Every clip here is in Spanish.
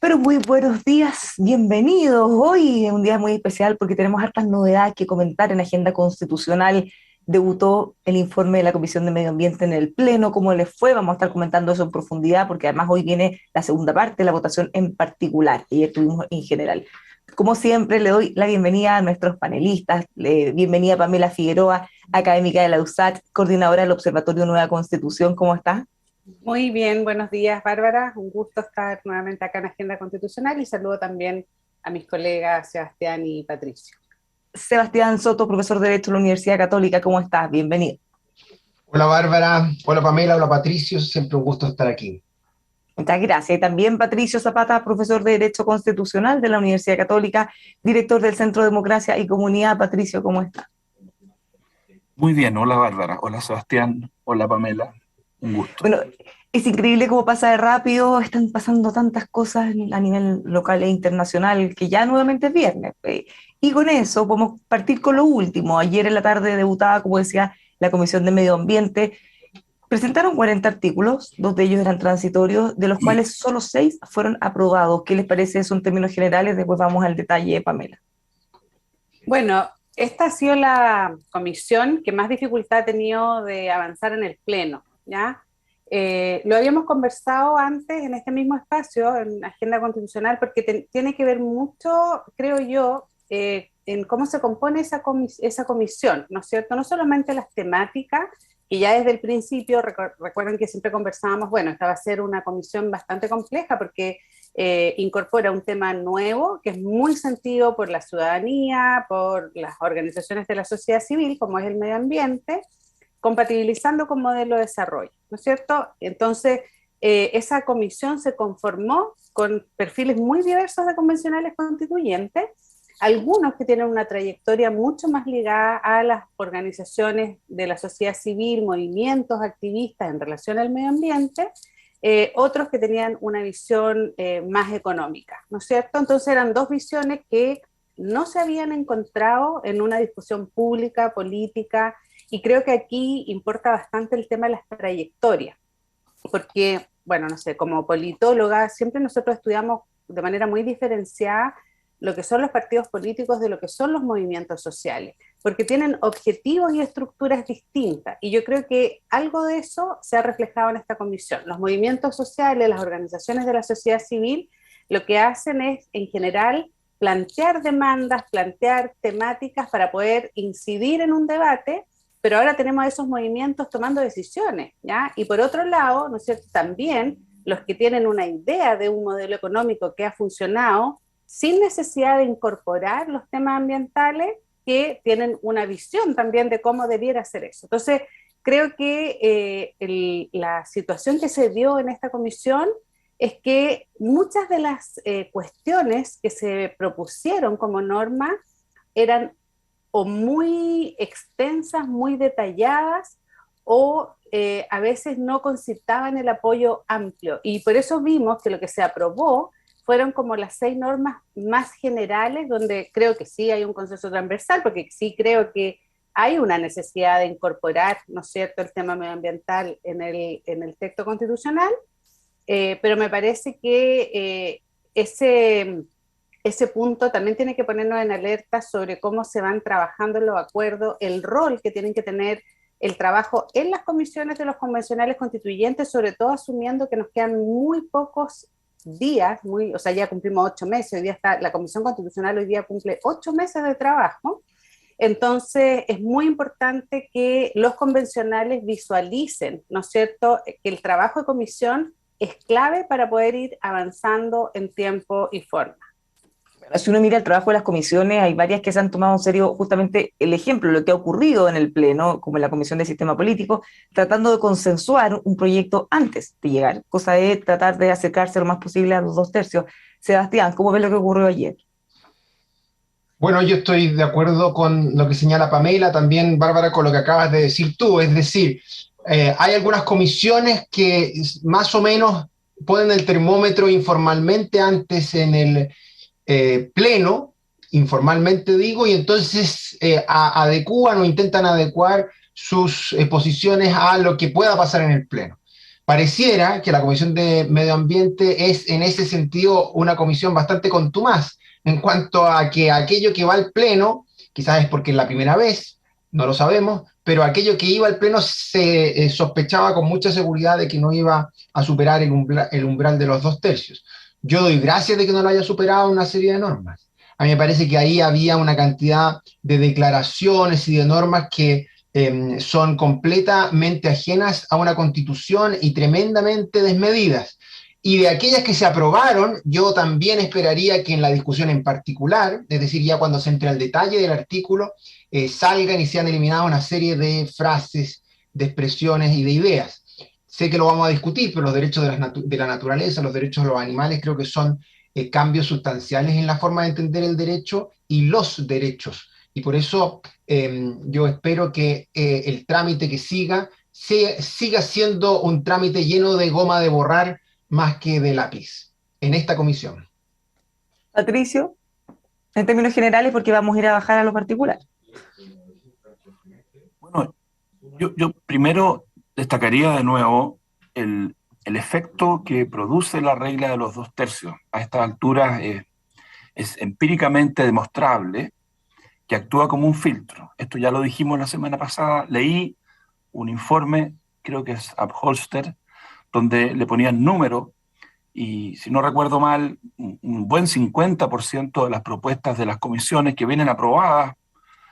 Pero muy buenos días, bienvenidos. Hoy es un día muy especial porque tenemos hartas novedades que comentar en Agenda Constitucional. Debutó el informe de la Comisión de Medio Ambiente en el Pleno, cómo les fue. Vamos a estar comentando eso en profundidad porque además hoy viene la segunda parte, la votación en particular, y estuvimos en general. Como siempre, le doy la bienvenida a nuestros panelistas. Bienvenida Pamela Figueroa, académica de la USACH, coordinadora del Observatorio Nueva Constitución. ¿Cómo está? Muy bien, buenos días, Bárbara. Un gusto estar nuevamente acá en Agenda Constitucional y saludo también a mis colegas Sebastián y Patricio. Sebastián Soto, profesor de Derecho de la Universidad Católica. ¿Cómo estás? Bienvenido. Hola Bárbara, hola Pamela, hola Patricio, siempre un gusto estar aquí. Muchas gracias. Y también Patricio Zapata, profesor de Derecho Constitucional de la Universidad Católica, director del Centro Democracia y Comunidad. Patricio, ¿cómo está? Muy bien, hola Bárbara, hola Sebastián, hola Pamela, un gusto. Bueno, es increíble cómo pasa de rápido, están pasando tantas cosas a nivel local e internacional que ya nuevamente es viernes. Y con eso podemos partir con lo último. Ayer en la tarde debutaba, como decía, la Comisión de Medio Ambiente. Presentaron 40 artículos, dos de ellos eran transitorios, de los cuales solo 6 fueron aprobados. ¿Qué les parece eso en términos generales? Después vamos al detalle, Pamela. Bueno, esta ha sido la comisión que más dificultad ha tenido de avanzar en el Pleno, ¿ya? Lo habíamos conversado antes en este mismo espacio, en Agenda Constitucional, porque tiene que ver mucho, creo yo, en cómo se compone esa comisión, ¿no es cierto? No solamente las temáticas, que ya desde el principio, recuerden que siempre conversábamos, bueno, esta va a ser una comisión bastante compleja porque incorpora un tema nuevo que es muy sentido por la ciudadanía, por las organizaciones de la sociedad civil, como es el medio ambiente, compatibilizando con modelo de desarrollo, ¿no es cierto? Entonces, esa comisión se conformó con perfiles muy diversos de convencionales constituyentes, algunos que tienen una trayectoria mucho más ligada a las organizaciones de la sociedad civil, movimientos activistas en relación al medio ambiente, otros que tenían una visión más económica, ¿no es cierto? Entonces eran dos visiones que no se habían encontrado en una discusión pública, política, y creo que aquí importa bastante el tema de las trayectorias, porque, bueno, no sé, como politóloga, siempre nosotros estudiamos de manera muy diferenciada lo que son los partidos políticos de lo que son los movimientos sociales, porque tienen objetivos y estructuras distintas. Y yo creo que algo de eso se ha reflejado en esta comisión. Los movimientos sociales, las organizaciones de la sociedad civil, lo que hacen es, en general, plantear demandas, plantear temáticas para poder incidir en un debate, pero ahora tenemos a esos movimientos tomando decisiones, ¿ya? Y por otro lado, ¿no es cierto?, también los que tienen una idea de un modelo económico que ha funcionado, sin necesidad de incorporar los temas ambientales, que tienen una visión también de cómo debiera ser eso. Entonces, creo que la situación que se dio en esta comisión es que muchas de las cuestiones que se propusieron como norma eran o muy extensas, muy detalladas, o a veces no concitaban el apoyo amplio. Y por eso vimos que lo que se aprobó fueron como las 6 normas más generales, donde creo que sí hay un consenso transversal, porque sí creo que hay una necesidad de incorporar, ¿no es cierto?, el tema medioambiental en el texto constitucional, pero me parece que ese punto también tiene que ponernos en alerta sobre cómo se van trabajando los acuerdos, el rol que tienen que tener el trabajo en las comisiones de los convencionales constituyentes, sobre todo asumiendo que nos quedan muy pocos días, o sea, ya cumplimos 8 meses, hoy día está, la Comisión Constitucional hoy día cumple 8 meses de trabajo. Entonces es muy importante que los convencionales visualicen, ¿no es cierto?, que el trabajo de comisión es clave para poder ir avanzando en tiempo y forma. Si uno mira el trabajo de las comisiones, hay varias que se han tomado en serio justamente el ejemplo, lo que ha ocurrido en el Pleno, como en la Comisión de Sistema Político, tratando de consensuar un proyecto antes de llegar, cosa de tratar de acercarse lo más posible a los 2 tercios. Sebastián, ¿cómo ves lo que ocurrió ayer? Bueno, yo estoy de acuerdo con lo que señala Pamela, también Bárbara, con lo que acabas de decir tú, es decir, hay algunas comisiones que más o menos ponen el termómetro informalmente antes en el pleno, informalmente digo, y entonces adecúan o intentan adecuar sus posiciones a lo que pueda pasar en el pleno. Pareciera que la Comisión de Medio Ambiente es en ese sentido una comisión bastante contumaz en cuanto a que aquello que va al Pleno, quizás es porque es la primera vez, no lo sabemos, pero aquello que iba al Pleno se sospechaba con mucha seguridad de que no iba a superar el umbral de los 2/3. Yo doy gracias de que no lo haya superado una serie de normas. A mí me parece que ahí había una cantidad de declaraciones y de normas que son completamente ajenas a una constitución y tremendamente desmedidas. Y de aquellas que se aprobaron, yo también esperaría que en la discusión en particular, es decir, ya cuando se entre al detalle del artículo, salgan y sean eliminadas una serie de frases, de expresiones y de ideas. Sé que lo vamos a discutir, pero los derechos de la naturaleza, los derechos de los animales, creo que son cambios sustanciales en la forma de entender el derecho y los derechos. Y por eso yo espero que el trámite que siga siendo un trámite lleno de goma de borrar más que de lápiz en esta comisión. Patricio, en términos generales, porque vamos a ir a bajar a lo particular. Bueno, yo primero destacaría de nuevo el efecto que produce la regla de los 2/3. A estas alturas es empíricamente demostrable que actúa como un filtro. Esto ya lo dijimos la semana pasada. Leí un informe, creo que es Upholster, donde le ponían número y, si no recuerdo mal, un buen 50% de las propuestas de las comisiones que vienen aprobadas,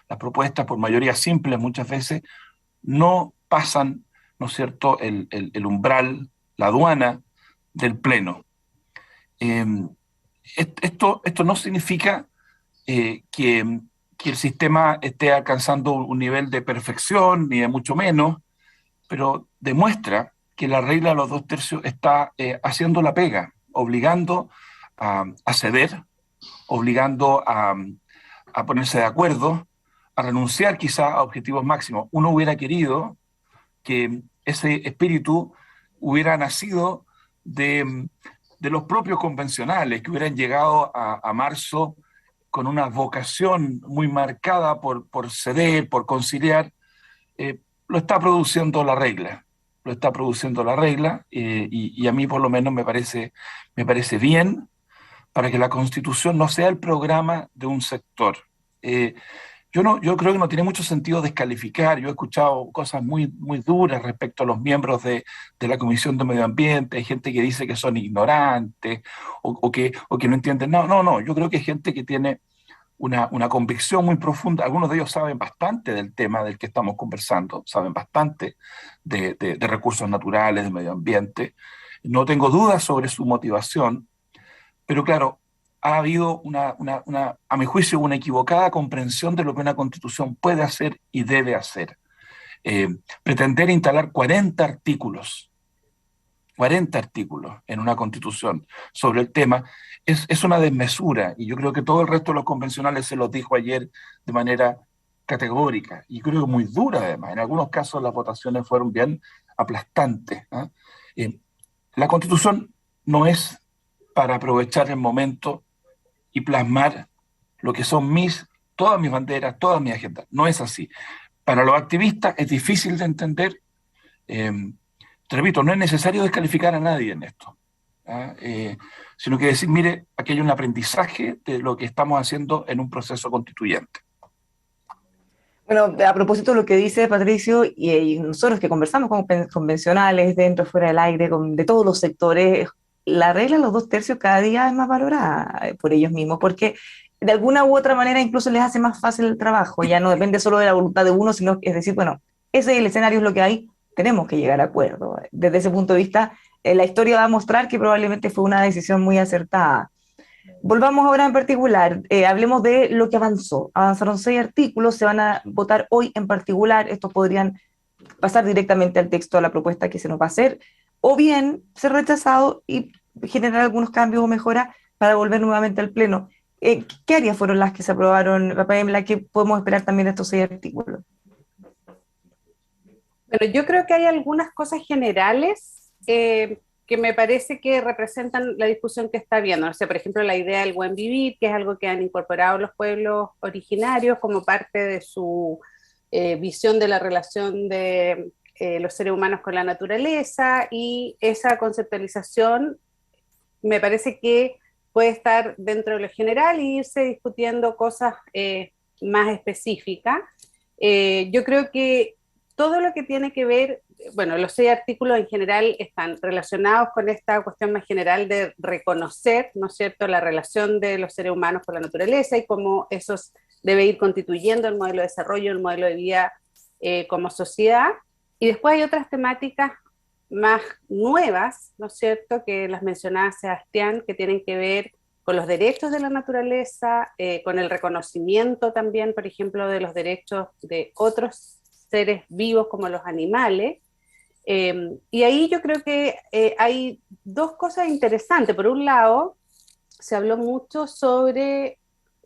las propuestas por mayoría simple muchas veces, no pasan, ¿no es cierto?, el umbral, la aduana del Pleno. Eh, esto no significa que el sistema esté alcanzando un nivel de perfección, ni de mucho menos, pero demuestra que la regla de los 2/3 está haciendo la pega, obligando a ceder, obligando a ponerse de acuerdo, a renunciar quizá a objetivos máximos. Uno hubiera querido que ese espíritu hubiera nacido de los propios convencionales, que hubieran llegado a marzo con una vocación muy marcada por ceder, por conciliar. Lo está produciendo la regla, lo está produciendo la regla, y a mí por lo menos me parece bien para que la Constitución no sea el programa de un sector. Yo creo que no tiene mucho sentido descalificar. Yo he escuchado cosas muy duras respecto a los miembros de la Comisión de Medio Ambiente. Hay gente que dice que son ignorantes o que no entienden. No, yo creo que hay gente que tiene una convicción muy profunda. Algunos de ellos saben bastante del tema del que estamos conversando, saben bastante de recursos naturales, de medio ambiente. No tengo dudas sobre su motivación, pero claro, ha habido a mi juicio, una equivocada comprensión de lo que una constitución puede hacer y debe hacer. Pretender instalar 40 artículos en una constitución sobre el tema es una desmesura, y yo creo que todo el resto de los convencionales se los dijo ayer de manera categórica, y creo que muy dura además. En algunos casos las votaciones fueron bien aplastantes, ¿eh? La constitución no es para aprovechar el momento y plasmar lo que son todas mis banderas, todas mis agendas. No es así. Para los activistas es difícil de entender. Te repito, no es necesario descalificar a nadie en esto, sino que decir, mire, aquí hay un aprendizaje de lo que estamos haciendo en un proceso constituyente. Bueno, a propósito de lo que dice Patricio, y nosotros que conversamos con convencionales, dentro, fuera del aire, de todos los sectores, la regla de los 2/3 cada día es más valorada por ellos mismos, porque de alguna u otra manera incluso les hace más fácil el trabajo. Ya no depende solo de la voluntad de uno, sino es decir, bueno, ese es el escenario, es lo que hay, tenemos que llegar a acuerdo. Desde ese punto de vista, la historia va a mostrar que probablemente fue una decisión muy acertada. Volvamos ahora en particular, hablemos de lo que avanzó. Avanzaron 6 artículos, se van a votar hoy en particular. Estos podrían pasar directamente al texto, a la propuesta que se nos va a hacer, o bien ser rechazado y generar algunos cambios o mejoras para volver nuevamente al Pleno. ¿Qué áreas fueron las que se aprobaron, Pamela? ¿Qué podemos esperar también de estos 6 artículos? Bueno, yo creo que hay algunas cosas generales que me parece que representan la discusión que está viendo. O sea, por ejemplo, la idea del buen vivir, que es algo que han incorporado los pueblos originarios como parte de su visión de la relación de los seres humanos con la naturaleza, y esa conceptualización me parece que puede estar dentro de lo general e irse discutiendo cosas más específicas. Yo creo que todo lo que tiene que ver, bueno, los 6 artículos en general están relacionados con esta cuestión más general de reconocer, ¿no es cierto?, la relación de los seres humanos con la naturaleza y cómo eso debe ir constituyendo el modelo de desarrollo, el modelo de vida como sociedad. Y después hay otras temáticas más nuevas, ¿no es cierto?, que las mencionaba Sebastián, que tienen que ver con los derechos de la naturaleza, con el reconocimiento también, por ejemplo, de los derechos de otros seres vivos como los animales. Y ahí yo creo que hay 2 cosas interesantes. Por un lado, se habló mucho sobre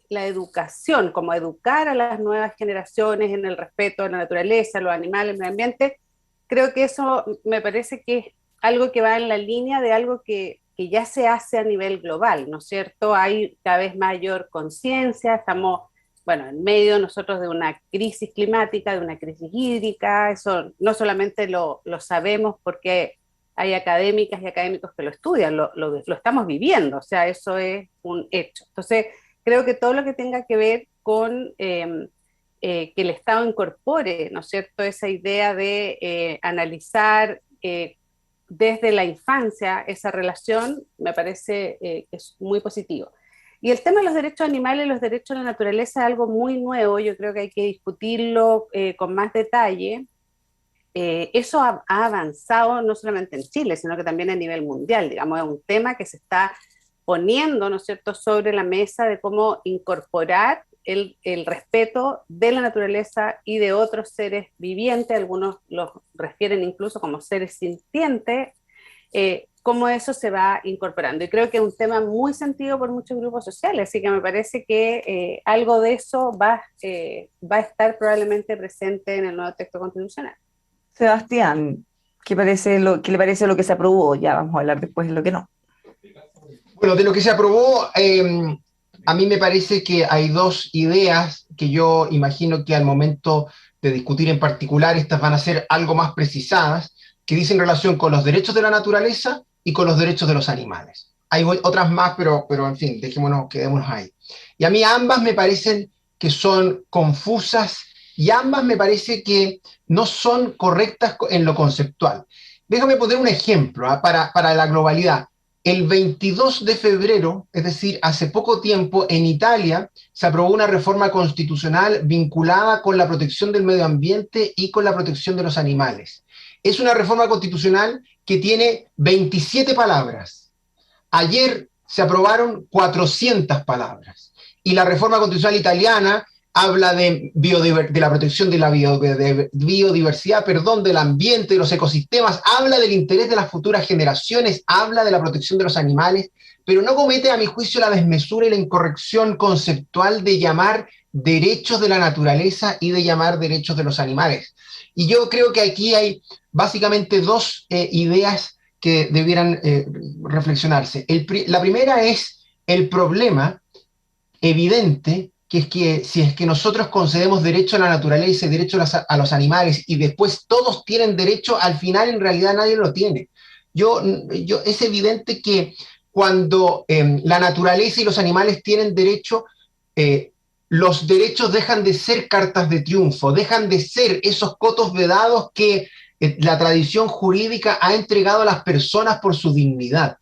la educación, como educar a las nuevas generaciones en el respeto a la naturaleza, a los animales, al medio ambiente. Creo que eso me parece que es algo que va en la línea de algo que ya se hace a nivel global, ¿no es cierto? Hay cada vez mayor conciencia, estamos, bueno, en medio nosotros de una crisis climática, de una crisis hídrica, eso no solamente lo sabemos porque hay académicas y académicos que lo estudian, lo estamos viviendo, o sea, eso es un hecho. Entonces, creo que todo lo que tenga que ver con que el Estado incorpore, ¿no es cierto?, esa idea de analizar desde la infancia esa relación, me parece que es muy positivo. Y el tema de los derechos animales y los derechos de la naturaleza es algo muy nuevo, yo creo que hay que discutirlo con más detalle. Eso ha avanzado no solamente en Chile, sino que también a nivel mundial, digamos, es un tema que se está poniendo, ¿no es cierto?, sobre la mesa de cómo incorporar el respeto de la naturaleza y de otros seres vivientes, algunos los refieren incluso como seres sintientes, cómo eso se va incorporando. Y creo que es un tema muy sentido por muchos grupos sociales, así que me parece que algo de eso va a estar probablemente presente en el nuevo texto constitucional. Sebastián, ¿qué le parece lo que se aprobó? Ya vamos a hablar después de lo que no. Bueno, de lo que se aprobó, a mí me parece que hay 2 ideas que yo imagino que al momento de discutir en particular, estas van a ser algo más precisadas, que dicen relación con los derechos de la naturaleza y con los derechos de los animales. Hay otras más, pero en fin, quedémonos ahí. Y a mí ambas me parecen que son confusas y ambas me parece que no son correctas en lo conceptual. Déjame poner un ejemplo para la globalidad. El 22 de febrero, es decir, hace poco tiempo, en Italia se aprobó una reforma constitucional vinculada con la protección del medio ambiente y con la protección de los animales. Es una reforma constitucional que tiene 27 palabras. Ayer se aprobaron 400 palabras. Y la reforma constitucional italiana habla de la protección de la biodiversidad, del ambiente, de los ecosistemas, habla del interés de las futuras generaciones, habla de la protección de los animales, pero no comete, a mi juicio, la desmesura y la incorrección conceptual de llamar derechos de la naturaleza y de llamar derechos de los animales. Y yo creo que aquí hay básicamente 2 ideas que debieran reflexionarse. La primera es el problema evidente, que es que si es que nosotros concedemos derecho a la naturaleza y derecho a los animales y después todos tienen derecho, al final en realidad nadie lo tiene. Es evidente que cuando la naturaleza y los animales tienen derecho, los derechos dejan de ser cartas de triunfo, dejan de ser esos cotos vedados que la tradición jurídica ha entregado a las personas por su dignidad.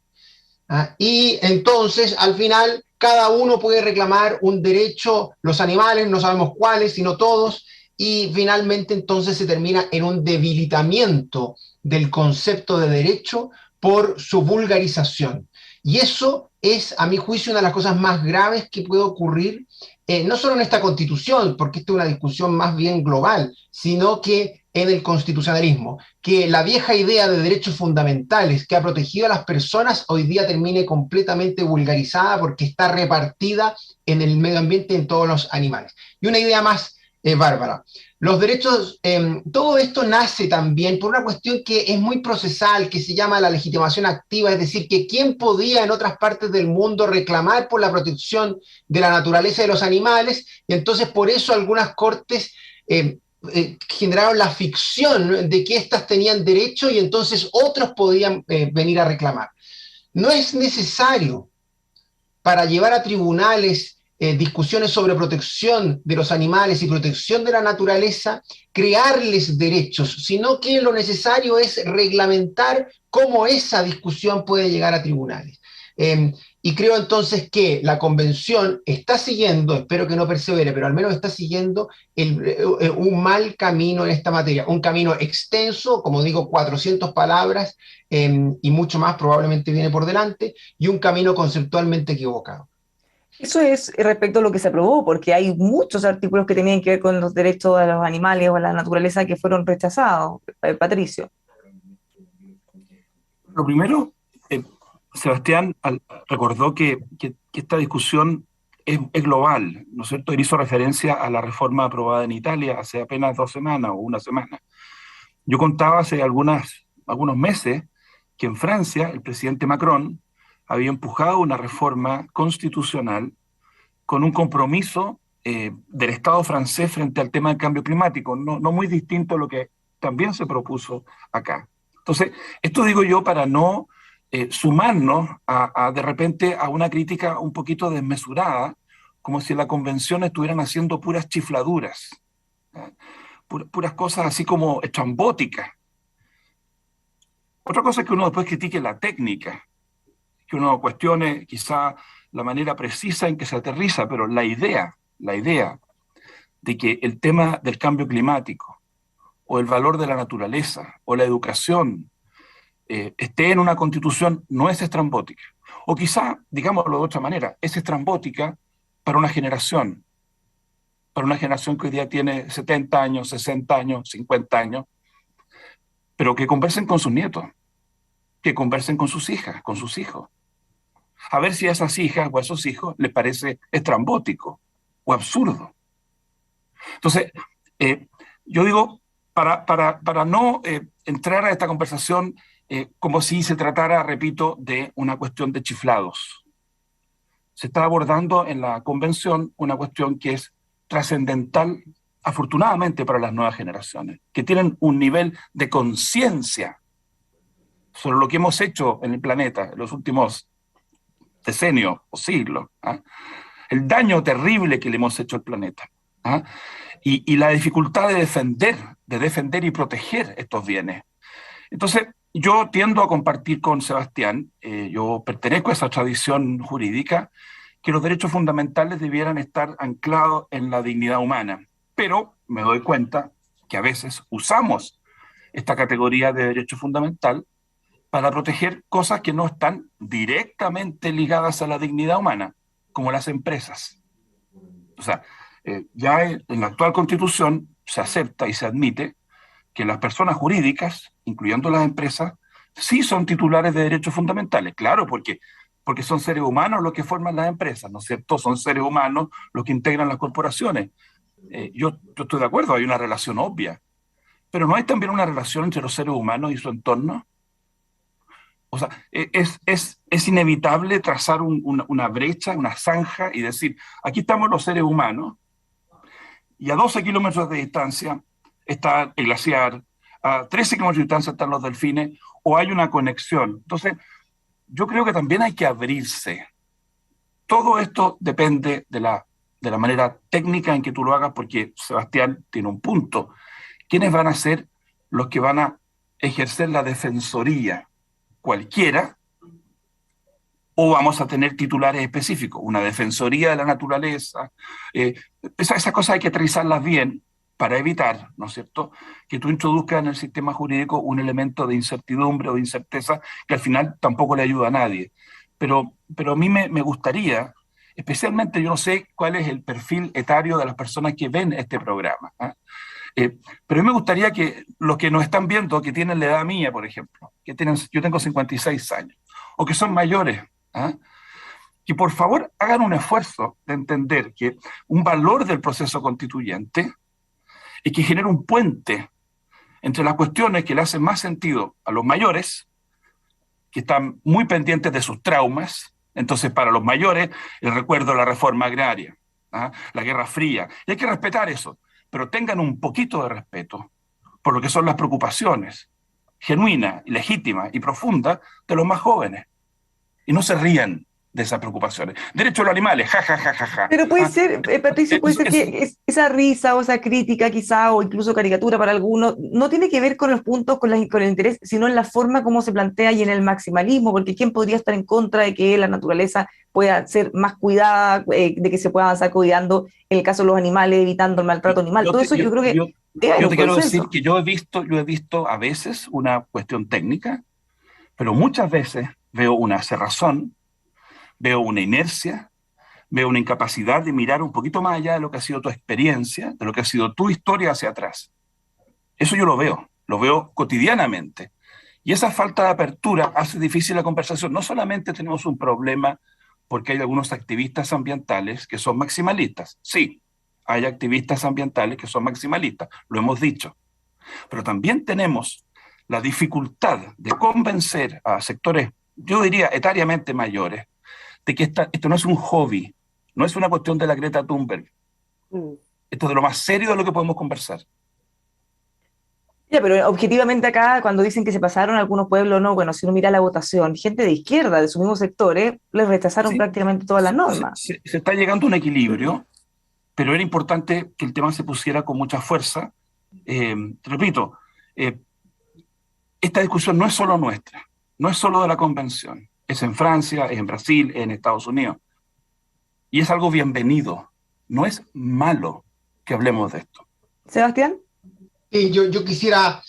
Y entonces, al final, cada uno puede reclamar un derecho, los animales, no sabemos cuáles, sino todos, y finalmente entonces se termina en un debilitamiento del concepto de derecho por su vulgarización. Y eso es, a mi juicio, una de las cosas más graves que puede ocurrir, no solo en esta Constitución, porque esta es una discusión más bien global, sino que en el constitucionalismo, que la vieja idea de derechos fundamentales que ha protegido a las personas hoy día termine completamente vulgarizada porque está repartida en el medio ambiente, en todos los animales. Y una idea más, Bárbara. Los derechos, todo esto nace también por una cuestión que es muy procesal, que se llama la legitimación activa, es decir, que quién podía en otras partes del mundo reclamar por la protección de la naturaleza y de los animales, y entonces por eso algunas cortes generaron la ficción de que éstas tenían derecho y entonces otros podían venir a reclamar. No es necesario para llevar a tribunales discusiones sobre protección de los animales y protección de la naturaleza, crearles derechos, sino que lo necesario es reglamentar cómo esa discusión puede llegar a tribunales. Y creo entonces que la convención está siguiendo, espero que no persevere, pero al menos está siguiendo un mal camino en esta materia, un camino extenso, como digo, 400 palabras y mucho más probablemente viene por delante, y un camino conceptualmente equivocado. Eso es respecto a lo que se aprobó, porque hay muchos artículos que tenían que ver con los derechos de los animales o la naturaleza que fueron rechazados, Patricio. Lo primero, Sebastián recordó que esta discusión es global, ¿no es cierto? Él hizo referencia a la reforma aprobada en Italia hace apenas 2 semanas o una semana. Yo contaba hace algunos meses que en Francia el presidente Macron había empujado una reforma constitucional con un compromiso del Estado francés frente al tema del cambio climático, no muy distinto a lo que también se propuso acá. Entonces, esto digo yo para no sumarnos de repente a una crítica un poquito desmesurada, como si en la convención estuvieran haciendo puras chifladuras, puras cosas así como estrambóticas. Otra cosa es que uno después critique la técnica, que uno cuestione quizá la manera precisa en que se aterriza, pero la idea de que el tema del cambio climático o el valor de la naturaleza o la educación esté en una constitución no es estrambótica. O quizá, digámoslo de otra manera, es estrambótica para una generación que hoy día tiene 70 años, 60 años, 50 años, pero que conversen con sus nietos, que conversen con sus hijas, con sus hijos. A ver si a esas hijas o a esos hijos les parece estrambótico o absurdo. Entonces, yo digo, para no entrar a esta conversación como si se tratara, repito, de una cuestión de chiflados. Se está abordando en la convención una cuestión que es trascendental, afortunadamente para las nuevas generaciones, que tienen un nivel de conciencia sobre lo que hemos hecho en el planeta en los últimos decenios o siglos, el daño terrible que le hemos hecho al planeta, y la dificultad de defender y proteger estos bienes. Entonces, yo tiendo a compartir con Sebastián, yo pertenezco a esa tradición jurídica, que los derechos fundamentales debieran estar anclados en la dignidad humana, pero me doy cuenta que a veces usamos esta categoría de derecho fundamental para proteger cosas que no están directamente ligadas a la dignidad humana, como las empresas. O sea, ya en la actual Constitución se acepta y se admite que las personas jurídicas, incluyendo las empresas, sí son titulares de derechos fundamentales. Claro, porque son seres humanos los que forman las empresas, ¿no es cierto? Son seres humanos los que integran las corporaciones. Yo estoy de acuerdo, hay una relación obvia, pero ¿no hay también una relación entre los seres humanos y su entorno? O sea, es inevitable trazar una brecha, una zanja y decir, aquí estamos los seres humanos y a 12 kilómetros de distancia está el glaciar, a 13 kilómetros de distancia están los delfines, o hay una conexión. Entonces, yo creo que también hay que abrirse. Todo esto depende de la manera técnica en que tú lo hagas, porque Sebastián tiene un punto. ¿Quiénes van a ser los que van a ejercer la defensoría? Cualquiera, o vamos a tener titulares específicos, una defensoría de la naturaleza. Esas cosas hay que aterrizarlas bien para evitar, ¿no es cierto?, que tú introduzcas en el sistema jurídico un elemento de incertidumbre o de incerteza que al final tampoco le ayuda a nadie. Pero a mí me gustaría, especialmente yo no sé cuál es el perfil etario de las personas que ven este programa, pero a mí me gustaría que los que nos están viendo, que tienen la edad mía, por ejemplo, yo tengo 56 años, o que son mayores, que por favor hagan un esfuerzo de entender que un valor del proceso constituyente es que genera un puente entre las cuestiones que le hacen más sentido a los mayores, que están muy pendientes de sus traumas. Entonces, para los mayores, el recuerdo de la reforma agraria, la Guerra Fría, y hay que respetar eso. pero tengan un poquito de respeto por lo que son las preocupaciones genuinas, legítimas y profundas de los más jóvenes. Y no se rían de esas preocupaciones. Derecho a los animales, ja, ja, ja, ja, ja. Pero puede ser, Patricio, puede ser que esa risa o esa crítica quizá, o incluso caricatura para algunos, no tiene que ver con los puntos, con el interés, sino en la forma como se plantea y en el maximalismo, porque ¿quién podría estar en contra de que la naturaleza pueda ser más cuidada, de que se pueda avanzar cuidando, en el caso de los animales, evitando el maltrato animal? Todo eso yo creo que yo te quiero decir que yo he visto a veces una cuestión técnica, pero muchas veces veo una cerrazón, veo una inercia, veo una incapacidad de mirar un poquito más allá de lo que ha sido tu experiencia, de lo que ha sido tu historia hacia atrás. Eso yo lo veo cotidianamente. Y esa falta de apertura hace difícil la conversación. No solamente tenemos un problema porque hay algunos activistas ambientales que son maximalistas. Sí, hay activistas ambientales que son maximalistas, lo hemos dicho. Pero también tenemos la dificultad de convencer a sectores, yo diría, etariamente mayores, de que esto no es un hobby, no es una cuestión de la Greta Thunberg. Esto es de lo más serio de lo que podemos conversar. Ya, pero objetivamente acá, cuando dicen que se pasaron algunos pueblos, no, bueno, si uno mira la votación, gente de izquierda, de sus mismos sectores, les rechazaron prácticamente todas las normas. Se está llegando a un equilibrio, pero era importante que el tema se pusiera con mucha fuerza. Repito, esta discusión no es solo nuestra, no es solo de la convención, es en Francia, es en Brasil, es en Estados Unidos. Y es algo bienvenido, no es malo que hablemos de esto. Sebastián. Yo quisiera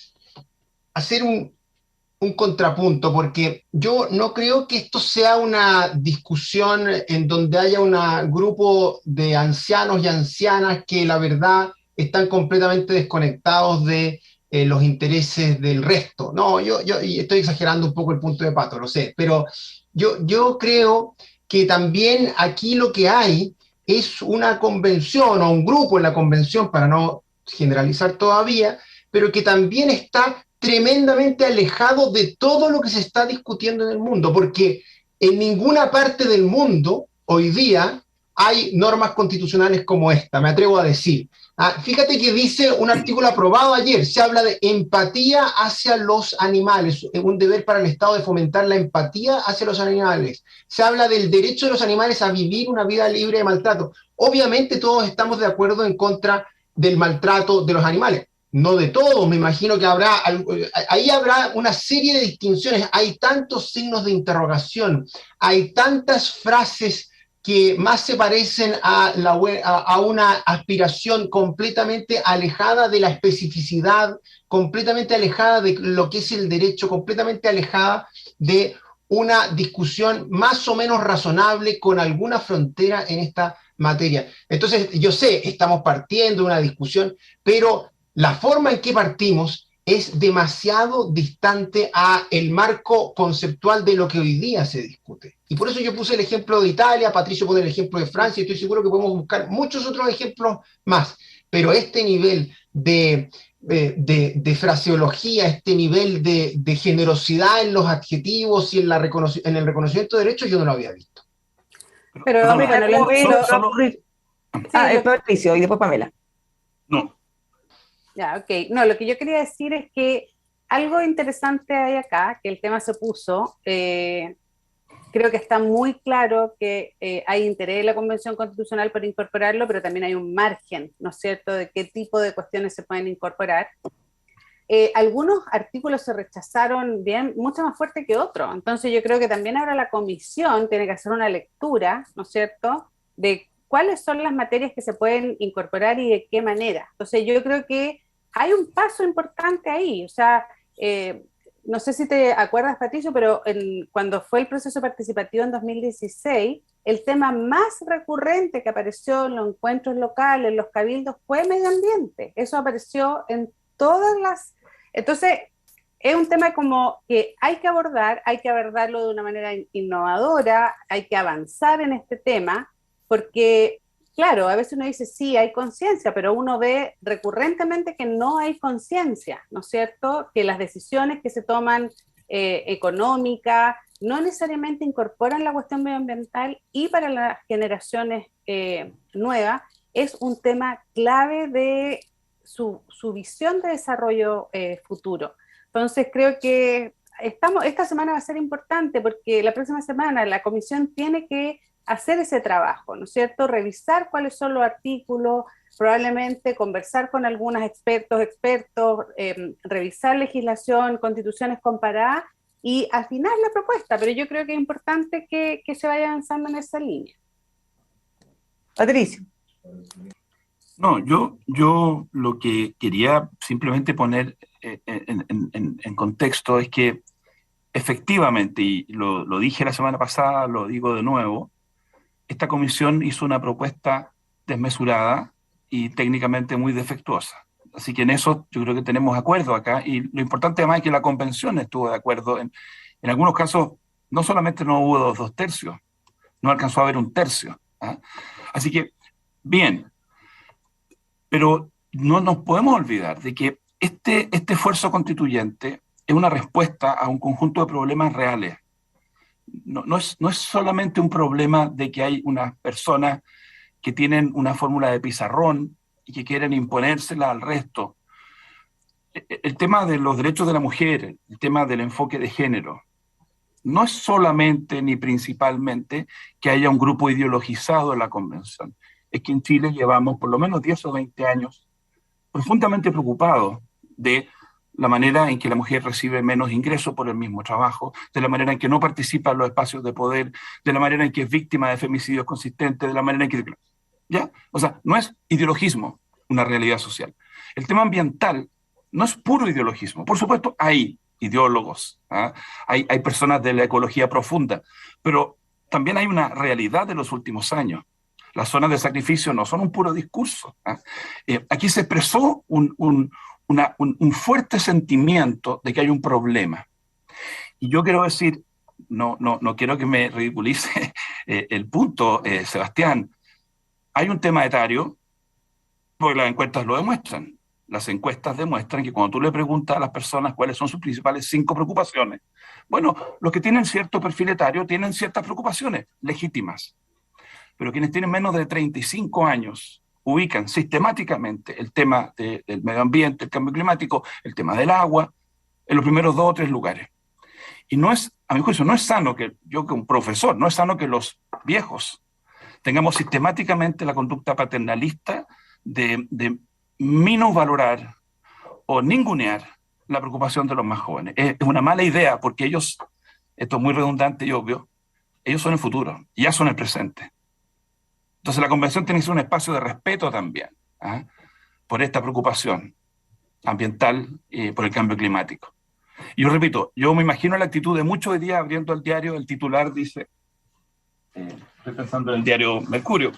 hacer un contrapunto, porque yo no creo que esto sea una discusión en donde haya un grupo de ancianos y ancianas que la verdad están completamente desconectados de los intereses del resto. No, yo estoy exagerando un poco el punto de Pato, lo sé, pero yo creo que también aquí lo que hay es una convención o un grupo en la convención, para no generalizar todavía, pero que también está tremendamente alejado de todo lo que se está discutiendo en el mundo, porque en ninguna parte del mundo hoy día hay normas constitucionales como esta, me atrevo a decir. Fíjate que dice un artículo aprobado ayer, se habla de empatía hacia los animales, un deber para el Estado de fomentar la empatía hacia los animales. Se habla del derecho de los animales a vivir una vida libre de maltrato. Obviamente todos estamos de acuerdo en contra del maltrato de los animales. No de todos, me imagino que ahí habrá una serie de distinciones, hay tantos signos de interrogación, hay tantas frases que más se parecen a una aspiración completamente alejada de la especificidad, completamente alejada de lo que es el derecho, completamente alejada de una discusión más o menos razonable con alguna frontera en esta materia. Entonces, yo sé, estamos partiendo de una discusión, pero la forma en que partimos es demasiado distante a el marco conceptual de lo que hoy día se discute. Y por eso yo puse el ejemplo de Italia, Patricio pone el ejemplo de Francia, y estoy seguro que podemos buscar muchos otros ejemplos más. Pero este nivel de fraseología, este nivel de generosidad en los adjetivos y en el reconocimiento de derechos, yo no lo había visto. Pero bueno, lo Patricio y después Pamela. No. Ya, ok. No, lo que yo quería decir es que algo interesante hay acá, que el tema se puso, creo que está muy claro que hay interés en la Convención Constitucional por incorporarlo, pero también hay un margen, ¿no es cierto?, de qué tipo de cuestiones se pueden incorporar. Algunos artículos se rechazaron mucho más fuerte que otros, entonces yo creo que también ahora la Comisión tiene que hacer una lectura, ¿no es cierto?, de cuáles son las materias que se pueden incorporar y de qué manera. Entonces yo creo que hay un paso importante ahí, o sea, no sé si te acuerdas, Patricio, pero cuando fue el proceso participativo en 2016, el tema más recurrente que apareció en los encuentros locales, en los cabildos, fue medio ambiente. Eso apareció en todas las... Entonces, es un tema como que hay que abordarlo de una manera innovadora, hay que avanzar en este tema, porque... Claro, a veces uno dice, sí, hay conciencia, pero uno ve recurrentemente que no hay conciencia, ¿no es cierto? Que las decisiones que se toman económicas no necesariamente incorporan la cuestión medioambiental, y para las generaciones nuevas es un tema clave de su visión de desarrollo futuro. Entonces creo que esta semana va a ser importante porque la próxima semana la comisión tiene que hacer ese trabajo, ¿no es cierto? Revisar cuáles son los artículos, probablemente conversar con algunos expertos, revisar legislación, constituciones comparadas y afinar la propuesta, pero yo creo que es importante que se vaya avanzando en esa línea. Patricio. No, yo lo que quería simplemente poner en contexto es que efectivamente, y lo dije la semana pasada, lo digo de nuevo, esta comisión hizo una propuesta desmesurada y técnicamente muy defectuosa. Así que en eso yo creo que tenemos acuerdo acá, y lo importante además es que la convención estuvo de acuerdo. En algunos casos, no solamente no hubo dos tercios, no alcanzó a haber un tercio. ¿Ah? Así que, bien, pero no nos podemos olvidar de que este esfuerzo constituyente es una respuesta a un conjunto de problemas reales. No es solamente un problema de que hay unas personas que tienen una fórmula de pizarrón y que quieren imponérsela al resto. El tema de los derechos de la mujer, el tema del enfoque de género, no es solamente ni principalmente que haya un grupo ideologizado en la convención. Es que en Chile llevamos por lo menos 10 o 20 años profundamente preocupados de la manera en que la mujer recibe menos ingresos por el mismo trabajo, de la manera en que no participa en los espacios de poder, de la manera en que es víctima de femicidios consistentes, de la manera en que... ¿Ya? O sea, no es ideologismo una realidad social. El tema ambiental no es puro ideologismo. Por supuesto, hay ideólogos, ¿ah? Hay personas de la ecología profunda, pero también hay una realidad de los últimos años. Las zonas de sacrificio no son un puro discurso. ¿Ah? Aquí se expresó un fuerte sentimiento de que hay un problema. Y yo quiero decir, no quiero que me ridiculice el punto, Sebastián. Hay un tema etario, porque las encuestas lo demuestran. Las encuestas demuestran que cuando tú le preguntas a las personas cuáles son sus principales 5 preocupaciones, bueno, los que tienen cierto perfil etario tienen ciertas preocupaciones legítimas, pero quienes tienen menos de 35 años ubican sistemáticamente el tema del medio ambiente, el cambio climático, el tema del agua, en los primeros 2 o 3 lugares. Y no es, a mi juicio, no es sano que yo, como profesor, no es sano que los viejos tengamos sistemáticamente la conducta paternalista de minusvalorar o ningunear la preocupación de los más jóvenes. Es una mala idea porque ellos, esto es muy redundante y obvio, ellos son el futuro, ya son el presente. Entonces la convención tiene que ser un espacio de respeto también, ¿ah? Por esta preocupación ambiental y por el cambio climático. Y yo repito, yo me imagino la actitud de muchos hoy día abriendo el diario, el titular dice, estoy pensando en el diario Mercurio.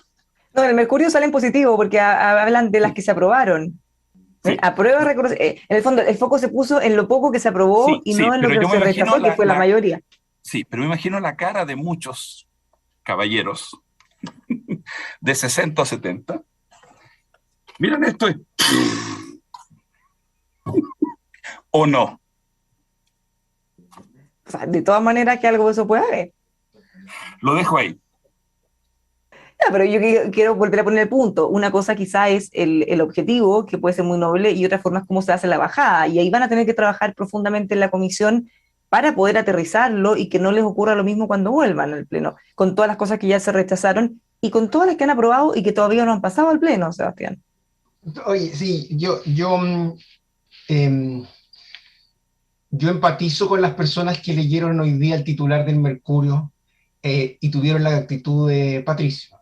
No, en el Mercurio salen positivo porque hablan de las que se aprobaron. Sí. Aprueba, en el fondo, el foco se puso en lo poco que se aprobó y no en lo que se rechazó, que fue la mayoría. Sí, pero me imagino la cara de muchos caballeros de 60 a 70. Miren esto. ¿O no? O sea, de todas maneras que algo de eso puede haber. Lo dejo ahí. No, pero yo quiero volver a poner el punto. Una cosa quizá es el objetivo, que puede ser muy noble, y otra forma es cómo se hace la bajada. Y ahí van a tener que trabajar profundamente en la comisión para poder aterrizarlo y que no les ocurra lo mismo cuando vuelvan al Pleno, con todas las cosas que ya se rechazaron y con todas las que han aprobado y que todavía no han pasado al Pleno, Sebastián. Oye, sí, yo empatizo con las personas que leyeron hoy día el titular del Mercurio y tuvieron la actitud de Patricio.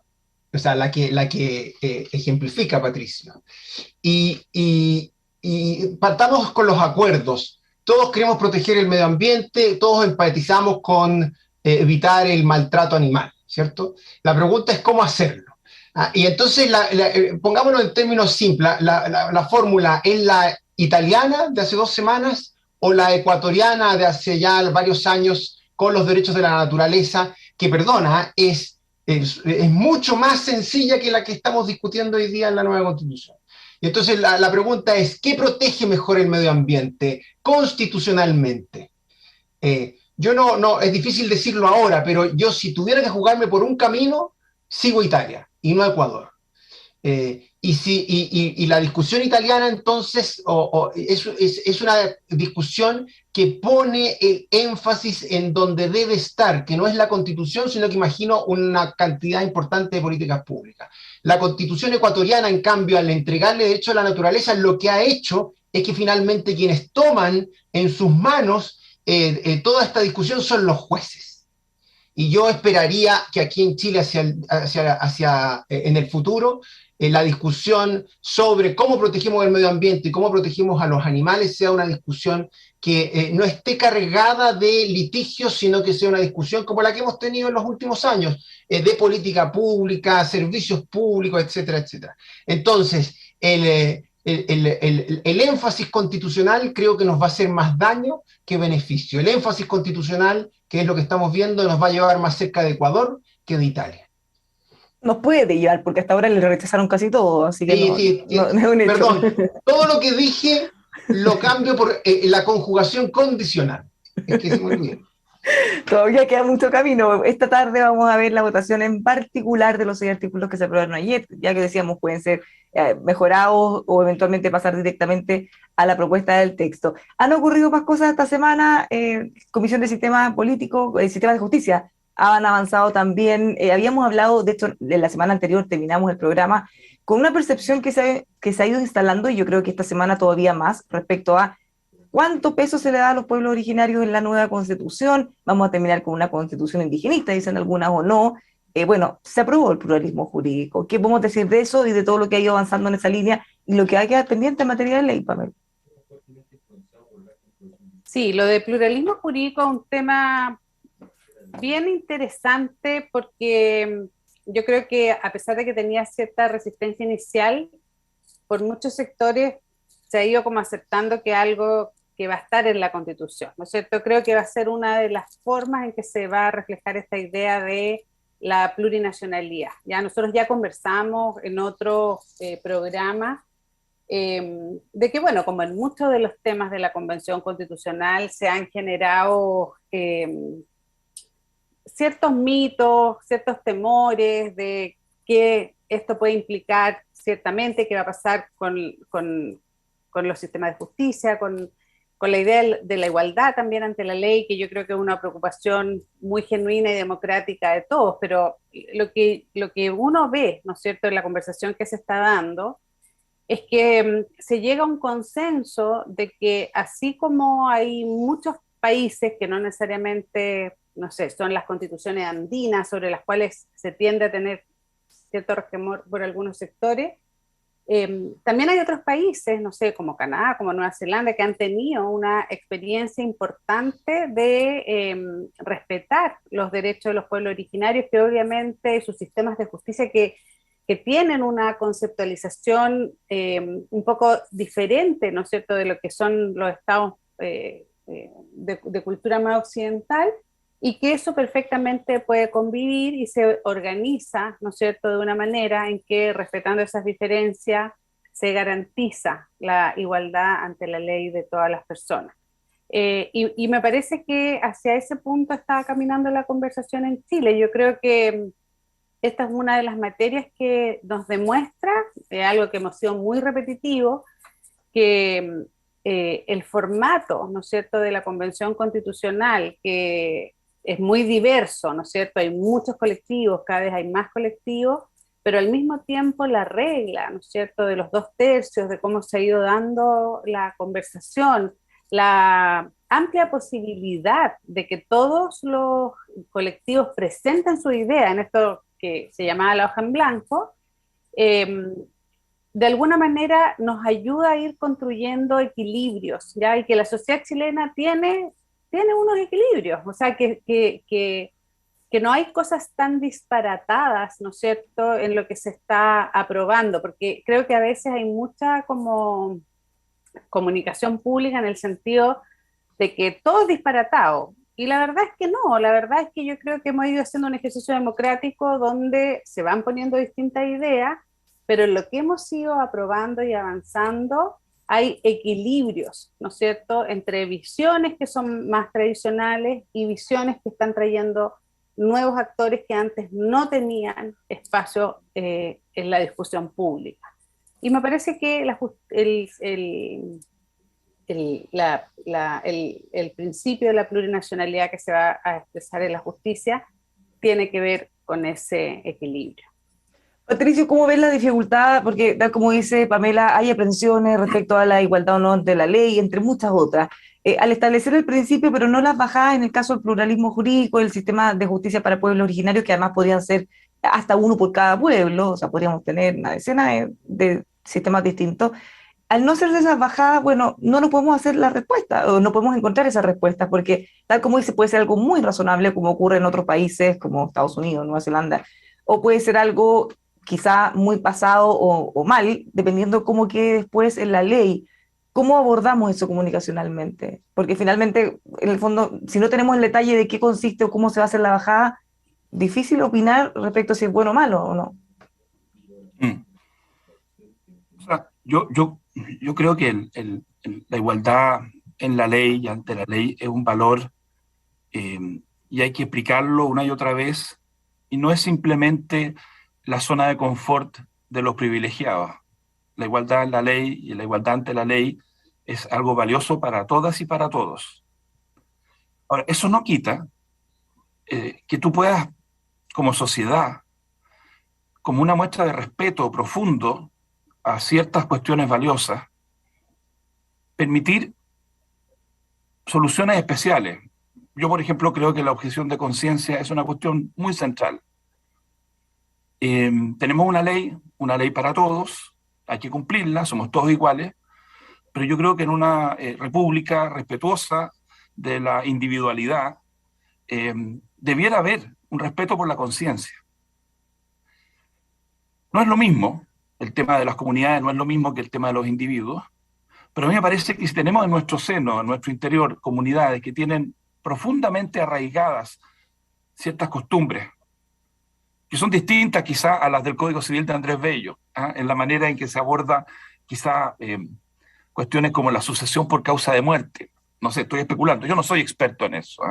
O sea, la que ejemplifica a Patricio. Y partamos con los acuerdos. Todos queremos proteger el medio ambiente, todos empatizamos con evitar el maltrato animal, ¿cierto? La pregunta es cómo hacerlo. Y entonces, pongámoslo en términos simples, la fórmula es la italiana de hace 2 semanas o la ecuatoriana de hace ya varios años con los derechos de la naturaleza, que, perdona, es mucho más sencilla que la que estamos discutiendo hoy día en la nueva Constitución. Y entonces la pregunta es, ¿qué protege mejor el medio ambiente constitucionalmente? Es difícil decirlo ahora, pero yo si tuviera que jugarme por un camino, sigo Italia y no Ecuador. y la discusión italiana entonces es una discusión que pone el énfasis en donde debe estar, que no es la Constitución, sino que imagino una cantidad importante de políticas públicas. La Constitución ecuatoriana, en cambio, al entregarle derecho a la naturaleza, lo que ha hecho es que finalmente quienes toman en sus manos toda esta discusión son los jueces. Y yo esperaría que aquí en Chile, en el futuro, la discusión sobre cómo protegemos el medio ambiente y cómo protegemos a los animales sea una discusión que no esté cargada de litigios, sino que sea una discusión como la que hemos tenido en los últimos años, de política pública, servicios públicos, etcétera, etcétera. Entonces, el énfasis constitucional creo que nos va a hacer más daño que beneficio. El énfasis constitucional, que es lo que estamos viendo, nos va a llevar más cerca de Ecuador que de Italia. Nos puede llevar, porque hasta ahora le rechazaron casi todo, así que no es un hecho. Perdón, todo lo que dije lo cambio por la conjugación condicional. Es que se me olvidó. Todavía queda mucho camino. Esta tarde vamos a ver la votación en particular de los 6 artículos que se aprobaron ayer, ya que decíamos pueden ser mejorados o eventualmente pasar directamente a la propuesta del texto. Han ocurrido más cosas esta semana. Comisión de Sistema Político, Sistema de Justicia, han avanzado también. Habíamos hablado, de hecho, de la semana anterior terminamos el programa con una percepción que se ha ido instalando, y yo creo que esta semana todavía más, respecto a ¿cuánto peso se le da a los pueblos originarios en la nueva constitución? Vamos a terminar con una constitución indigenista, dicen algunas o no. Bueno, se aprobó el pluralismo jurídico. ¿Qué podemos decir de eso y de todo lo que ha ido avanzando en esa línea y lo que va a quedar pendiente en materia de ley, Pamela? Sí, lo de pluralismo jurídico es un tema bien interesante porque yo creo que a pesar de que tenía cierta resistencia inicial, por muchos sectores se ha ido como aceptando que algo que va a estar en la Constitución, ¿no es cierto? Creo que va a ser una de las formas en que se va a reflejar esta idea de la plurinacionalidad. Ya nosotros ya conversamos en otro programa de que, bueno, como en muchos de los temas de la Convención Constitucional se han generado ciertos mitos, ciertos temores de que esto puede implicar ciertamente qué va a pasar con los sistemas de justicia, con la idea de la igualdad también ante la ley, que yo creo que es una preocupación muy genuina y democrática de todos, pero lo que uno ve, ¿no es cierto?, en la conversación que se está dando, es que se llega a un consenso de que así como hay muchos países que no necesariamente, no sé, son las constituciones andinas sobre las cuales se tiende a tener cierto resquemor por algunos sectores, también hay otros países, no sé, como Canadá, como Nueva Zelanda, que han tenido una experiencia importante de respetar los derechos de los pueblos originarios, que obviamente sus sistemas de justicia que tienen una conceptualización un poco diferente, ¿no es cierto?, de lo que son los estados de cultura más occidental, y que eso perfectamente puede convivir y se organiza, ¿no es cierto?, de una manera en que, respetando esas diferencias, se garantiza la igualdad ante la ley de todas las personas. Y me parece que hacia ese punto está caminando la conversación en Chile. Yo creo que esta es una de las materias que nos demuestra, algo que hemos sido muy repetitivo, que el formato, ¿no es cierto?, de la Convención Constitucional, que es muy diverso, ¿no es cierto?, hay muchos colectivos, cada vez hay más colectivos, pero al mismo tiempo la regla, ¿no es cierto?, de los 2/3, de cómo se ha ido dando la conversación, la amplia posibilidad de que todos los colectivos presenten su idea en esto que se llamaba la hoja en blanco, de alguna manera nos ayuda a ir construyendo equilibrios, ¿ya? Y que la sociedad chilena tiene unos equilibrios, o sea, que no hay cosas tan disparatadas, ¿no es cierto?, en lo que se está aprobando, porque creo que a veces hay mucha como comunicación pública en el sentido de que todo es disparatado, y la verdad es que no, la verdad es que yo creo que hemos ido haciendo un ejercicio democrático donde se van poniendo distintas ideas, pero en lo que hemos ido aprobando y avanzando hay equilibrios, ¿no es cierto?, entre visiones que son más tradicionales y visiones que están trayendo nuevos actores que antes no tenían espacio en la discusión pública. Y me parece que el principio de la plurinacionalidad que se va a expresar en la justicia tiene que ver con ese equilibrio. Patricio, ¿cómo ves la dificultad? Porque tal como dice Pamela, hay aprensiones respecto a la igualdad o no de la ley, entre muchas otras. Al establecer el principio, pero no las bajadas en el caso del pluralismo jurídico, el sistema de justicia para pueblos originarios, que además podrían ser hasta uno por cada pueblo, o sea, podríamos tener una decena de sistemas distintos. Al no hacerse esas bajadas, bueno, no nos podemos hacer la respuesta, o no podemos encontrar esas respuestas, porque tal como dice, puede ser algo muy razonable, como ocurre en otros países, como Estados Unidos, Nueva Zelanda, o puede ser algo quizá muy pasado o mal, dependiendo cómo quede después en la ley. ¿Cómo abordamos eso comunicacionalmente? Porque finalmente, en el fondo, si no tenemos el detalle de qué consiste o cómo se va a hacer la bajada, difícil opinar respecto a si es bueno o malo o no. O sea, yo creo que la igualdad en la ley y ante la ley es un valor, y hay que explicarlo una y otra vez, y no es simplemente la zona de confort de los privilegiados. La igualdad en la ley y la igualdad ante la ley es algo valioso para todas y para todos. Ahora, eso no quita que tú puedas, como sociedad, como una muestra de respeto profundo a ciertas cuestiones valiosas, permitir soluciones especiales. Yo, por ejemplo, creo que la objeción de conciencia es una cuestión muy central. Tenemos una ley para todos, hay que cumplirla, somos todos iguales, pero yo creo que en una república respetuosa de la individualidad, debiera haber un respeto por la conciencia. No es lo mismo, el tema de las comunidades no es lo mismo que el tema de los individuos, pero a mí me parece que si tenemos en nuestro seno, en nuestro interior, comunidades que tienen profundamente arraigadas ciertas costumbres, que son distintas quizá a las del Código Civil de Andrés Bello, en la manera en que se aborda quizá cuestiones como la sucesión por causa de muerte. No sé, estoy especulando, yo no soy experto en eso,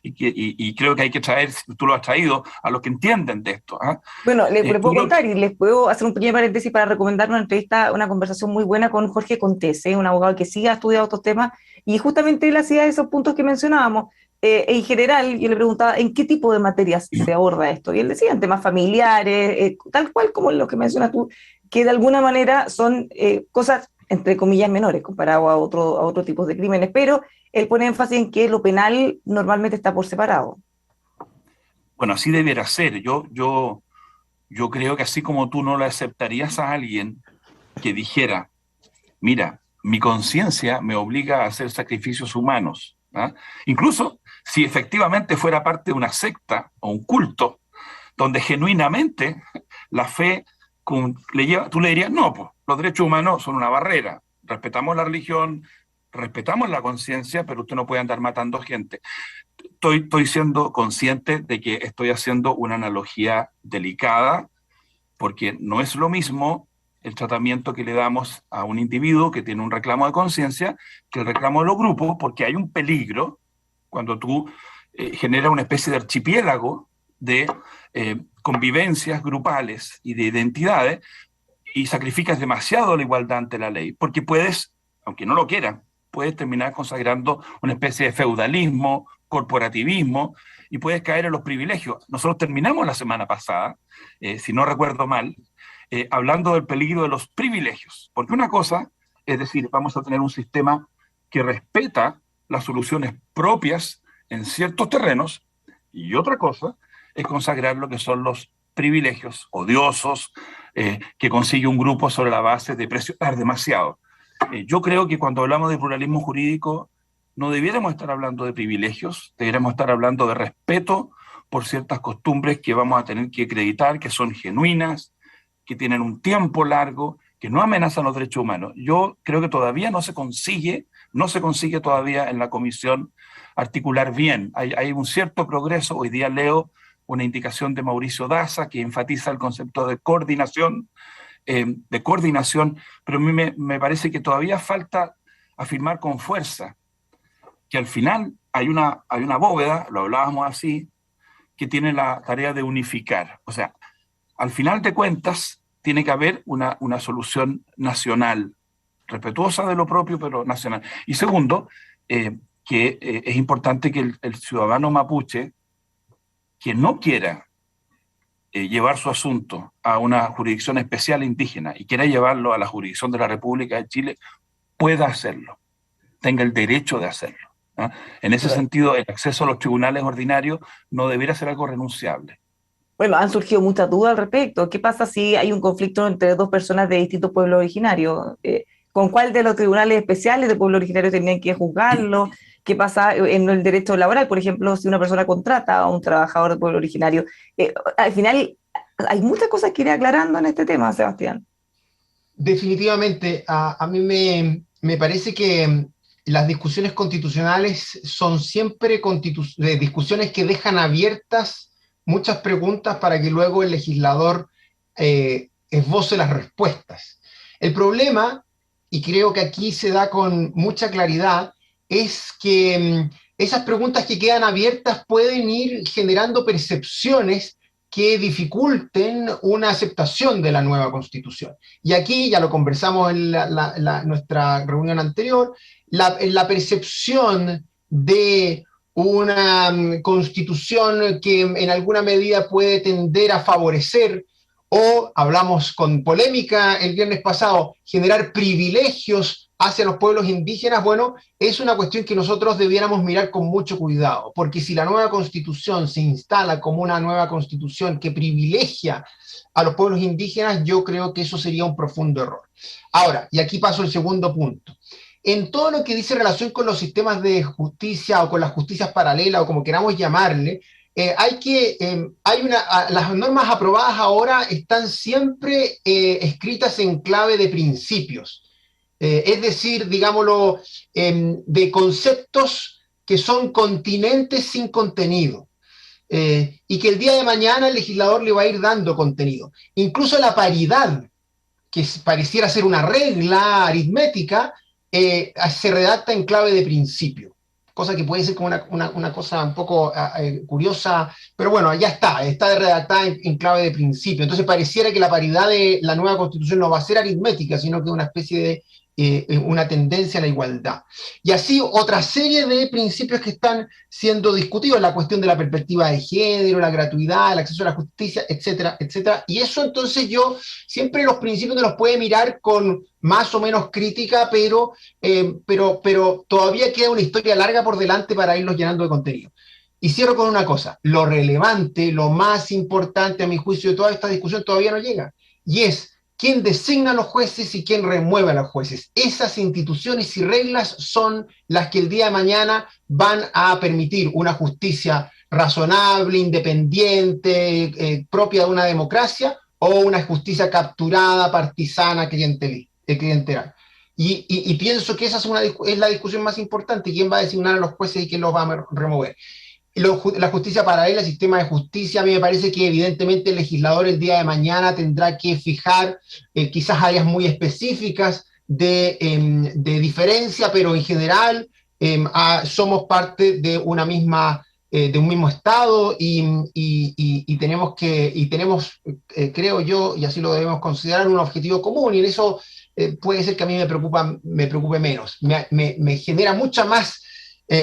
y creo que hay que traer, tú lo has traído, a los que entienden de esto. Bueno, les puedo contar y les puedo hacer un pequeño paréntesis para recomendar una entrevista, una conversación muy buena con Jorge Contese, un abogado que sí ha estudiado estos temas, y justamente él hacía esos puntos que mencionábamos. En general, yo le preguntaba en qué tipo de materias se aborda esto, y él decía en temas familiares, tal cual como lo que mencionas tú, que de alguna manera son cosas, entre comillas, menores comparado a otro tipo de crímenes, pero él pone énfasis en que lo penal normalmente está por separado. Bueno, así debiera ser. Yo creo que así como tú no le aceptarías a alguien que dijera, mira, mi conciencia me obliga a hacer sacrificios humanos, incluso si efectivamente fuera parte de una secta o un culto, donde genuinamente la fe tú le dirías, no, pues los derechos humanos son una barrera, respetamos la religión, respetamos la conciencia, pero usted no puede andar matando gente. Estoy siendo consciente de que estoy haciendo una analogía delicada, porque no es lo mismo el tratamiento que le damos a un individuo que tiene un reclamo de conciencia que el reclamo de los grupos, porque hay un peligro cuando tú generas una especie de archipiélago de convivencias grupales y de identidades y sacrificas demasiado la igualdad ante la ley, porque puedes, aunque no lo quieran, puedes terminar consagrando una especie de feudalismo, corporativismo, y puedes caer en los privilegios. Nosotros terminamos la semana pasada, si no recuerdo mal, hablando del peligro de los privilegios, porque una cosa es decir, vamos a tener un sistema que respeta las soluciones propias en ciertos terrenos, y otra cosa es consagrar lo que son los privilegios odiosos que consigue un grupo sobre la base de presionar demasiado. Yo creo que cuando hablamos de pluralismo jurídico no debiéramos estar hablando de privilegios, debiéramos estar hablando de respeto por ciertas costumbres que vamos a tener que acreditar, que son genuinas, que tienen un tiempo largo, que no amenazan los derechos humanos. Yo creo que todavía no se consigue todavía en la comisión articular bien. Hay un cierto progreso. Hoy día leo una indicación de Mauricio Daza que enfatiza el concepto de coordinación, pero a mí me parece que todavía falta afirmar con fuerza que al final hay una bóveda, lo hablábamos así, que tiene la tarea de unificar. O sea, al final de cuentas, tiene que haber una solución nacional, respetuosa de lo propio, pero nacional. Y segundo, es importante que el ciudadano mapuche, que no quiera llevar su asunto a una jurisdicción especial indígena y quiera llevarlo a la jurisdicción de la República de Chile, pueda hacerlo, tenga el derecho de hacerlo. En ese sentido, el acceso a los tribunales ordinarios no debería ser algo renunciable. Bueno, han surgido muchas dudas al respecto. ¿Qué pasa si hay un conflicto entre dos personas de distintos pueblos originarios? ¿Con cuál de los tribunales especiales de pueblos originarios tenían que juzgarlo? ¿Qué pasa en el derecho laboral? Por ejemplo, si una persona contrata a un trabajador de pueblo originario. Al final, hay muchas cosas que ir aclarando en este tema, Sebastián. Definitivamente, a mí me parece que las discusiones constitucionales son siempre discusiones que dejan abiertas muchas preguntas para que luego el legislador esboce las respuestas. El problema, y creo que aquí se da con mucha claridad, es que esas preguntas que quedan abiertas pueden ir generando percepciones que dificulten una aceptación de la nueva Constitución. Y aquí, ya lo conversamos en nuestra reunión anterior, la percepción de una Constitución que en alguna medida puede tender a favorecer, o hablamos con polémica el viernes pasado, generar privilegios hacia los pueblos indígenas, bueno, es una cuestión que nosotros debiéramos mirar con mucho cuidado, porque si la nueva Constitución se instala como una nueva Constitución que privilegia a los pueblos indígenas, yo creo que eso sería un profundo error. Ahora, y aquí paso al segundo punto. En todo lo que dice relación con los sistemas de justicia o con las justicias paralelas o como queramos llamarle, las normas aprobadas ahora están siempre escritas en clave de principios. Es decir, digámoslo, de conceptos que son continentes sin contenido, y que el día de mañana el legislador le va a ir dando contenido. Incluso la que pareciera ser una regla aritmética, se redacta en clave de principio, cosa que puede ser como una cosa un poco curiosa, pero bueno, ya está redactada en clave de principio. Entonces pareciera que la paridad de la nueva Constitución no va a ser aritmética, sino que una especie de una tendencia a la igualdad. Y así otra serie de principios que están siendo discutidos, la cuestión de la perspectiva de género, la gratuidad, el acceso a la justicia, etcétera, etcétera. Y eso entonces siempre los principios los puede mirar con más o menos crítica, pero todavía queda una historia larga por delante para irlos llenando de contenido. Y cierro con una cosa, lo relevante, lo más importante a mi juicio de toda esta discusión todavía no llega, y es quién designa a los jueces y quién remueve a los jueces. Esas instituciones y reglas son las que el día de mañana van a permitir una justicia razonable, independiente, propia de una democracia, o una justicia capturada, partisana, clientelar. Y pienso que esa es la discusión más importante, quién va a designar a los jueces y quién los va a remover. La justicia paralela, el sistema de justicia, a mí me parece que evidentemente el legislador el día de mañana tendrá que fijar quizás áreas muy específicas de diferencia, pero en general somos parte de una misma, de un mismo Estado y tenemos, creo yo, y así lo debemos considerar, un objetivo común, y en eso puede ser que a mí me preocupe menos. Me genera mucha más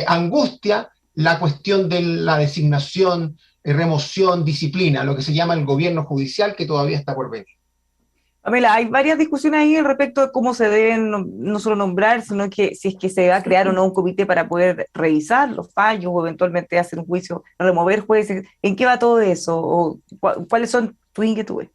angustia la cuestión de la designación, remoción, disciplina, lo que se llama el gobierno judicial, que todavía está por venir. Pamela, hay varias discusiones ahí respecto de cómo se deben no solo nombrar, sino que si es que se va a crear o no un comité para poder revisar los fallos o eventualmente hacer un juicio, remover jueces. ¿En qué va todo eso? ¿O cuáles son tus inquietudes?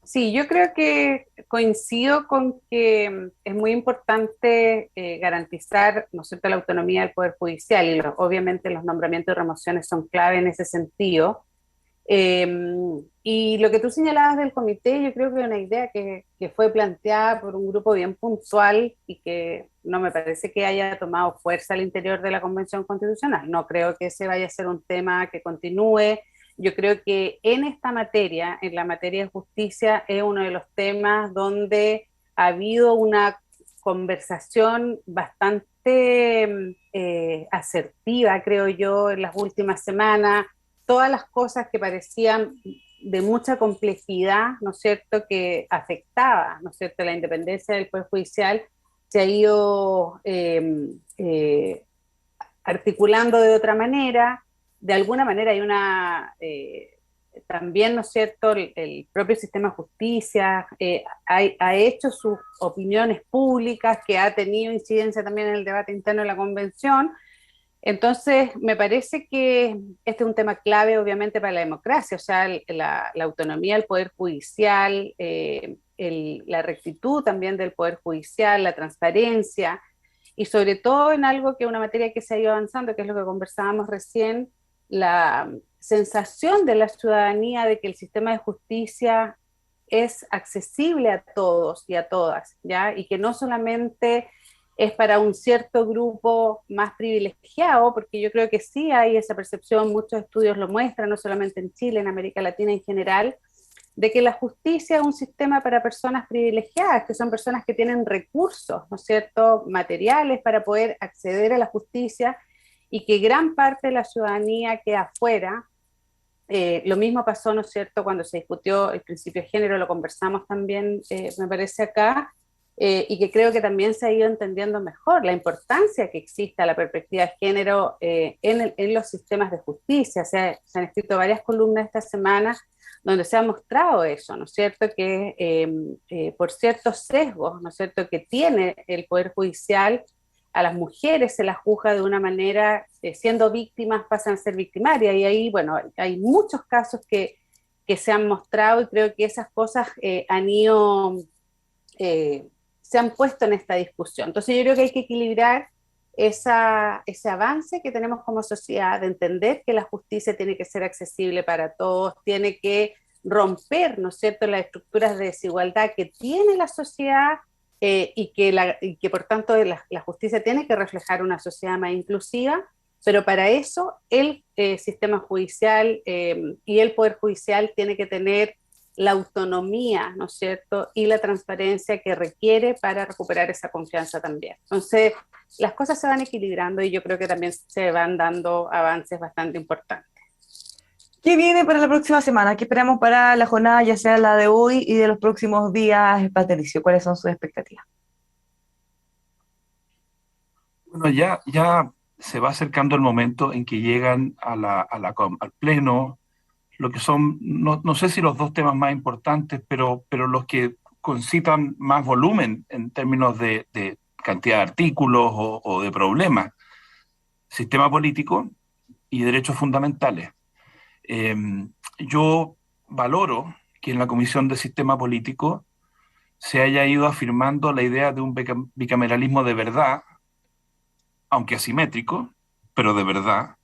Sí, yo creo que coincido con que es muy importante garantizar, ¿no es cierto?, la autonomía del Poder Judicial, y obviamente los nombramientos y remociones son clave en ese sentido. Y lo que tú señalabas del comité, yo creo que es una idea que fue planteada por un grupo bien puntual y que no me parece que haya tomado fuerza al interior de la Convención Constitucional. No creo que ese vaya a ser un tema que continúe. Yo creo que en esta materia, en la materia de justicia, es uno de los temas donde ha habido una conversación bastante asertiva, creo yo, en las últimas semanas. Todas las cosas que parecían de mucha complejidad, ¿no es cierto?, que afectaba, ¿no es cierto?, la independencia del Poder Judicial, se ha ido articulando de otra manera. De alguna manera hay una, también, ¿no es cierto?, el propio sistema de justicia ha hecho sus opiniones públicas, que ha tenido incidencia también en el debate interno de la Convención. Entonces, me parece que este es un tema clave, obviamente, para la democracia, o sea, la autonomía del Poder Judicial, la rectitud también del Poder Judicial, la transparencia, y sobre todo en algo que una materia que se ha ido avanzando, que es lo que conversábamos recién, la sensación de la ciudadanía de que el sistema de justicia es accesible a todos y a todas, ¿ya? Y que no solamente es para un cierto grupo más privilegiado, porque yo creo que sí hay esa percepción, muchos estudios lo muestran, no solamente en Chile, en América Latina en general, de que la justicia es un sistema para personas privilegiadas, que son personas que tienen recursos, ¿no es cierto?, materiales para poder acceder a la justicia, y que gran parte de la ciudadanía queda afuera. Lo mismo pasó, ¿no es cierto?, cuando se discutió el principio de género, lo conversamos también, me parece acá, y que creo que también se ha ido entendiendo mejor la importancia que exista la perspectiva de género en los sistemas de justicia. Se han escrito varias columnas esta semana donde se ha mostrado eso, ¿no es cierto?, que por ciertos sesgos, ¿no es cierto?, que tiene el Poder Judicial, a las mujeres se las juzga de una manera, siendo víctimas pasan a ser victimarias, y ahí, bueno, hay muchos casos que se han mostrado, y creo que esas cosas han ido... se han puesto en esta discusión. Entonces yo creo que hay que equilibrar ese avance que tenemos como sociedad, de entender que la justicia tiene que ser accesible para todos, tiene que romper, ¿no es cierto?, las estructuras de desigualdad que tiene la sociedad, y que por tanto la justicia tiene que reflejar una sociedad más inclusiva, pero para eso el sistema judicial y el Poder Judicial tiene que tener la autonomía, ¿no es cierto?, y la transparencia que requiere para recuperar esa confianza también. Entonces, las cosas se van equilibrando, y yo creo que también se van dando avances bastante importantes. ¿Qué viene para la próxima semana? ¿Qué esperamos para la jornada, ya sea la de hoy y de los próximos días, Patricio? ¿Cuáles son sus expectativas? Bueno, ya se va acercando el momento en que llegan al Pleno lo que son, no sé si los dos temas más importantes, pero los que concitan más volumen en términos de cantidad de artículos o de problemas: sistema político y derechos fundamentales. Yo valoro que en la Comisión de Sistema Político se haya ido afirmando la idea de un bicameralismo de verdad, aunque asimétrico, pero de verdad,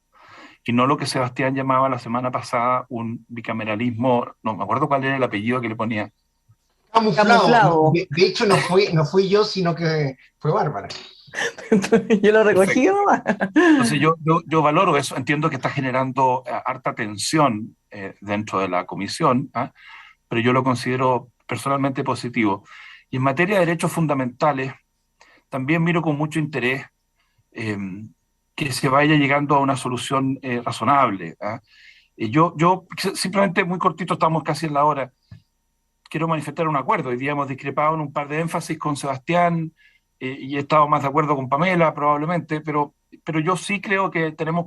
y no lo que Sebastián llamaba la semana pasada un bicameralismo, no me acuerdo cuál era el apellido que le ponía. Camuflado. De hecho, no fui yo, sino que fue Bárbara. Yo lo recogí. Entonces yo valoro eso, entiendo que está generando harta tensión dentro de la comisión, pero yo lo considero personalmente positivo. Y en materia de derechos fundamentales, también miro con mucho interés que se vaya llegando a una solución razonable. Yo simplemente, muy cortito, estamos casi en la hora, quiero manifestar un acuerdo. Hoy día hemos discrepado en un par de énfasis con Sebastián, y he estado más de acuerdo con Pamela probablemente, pero yo sí creo que tenemos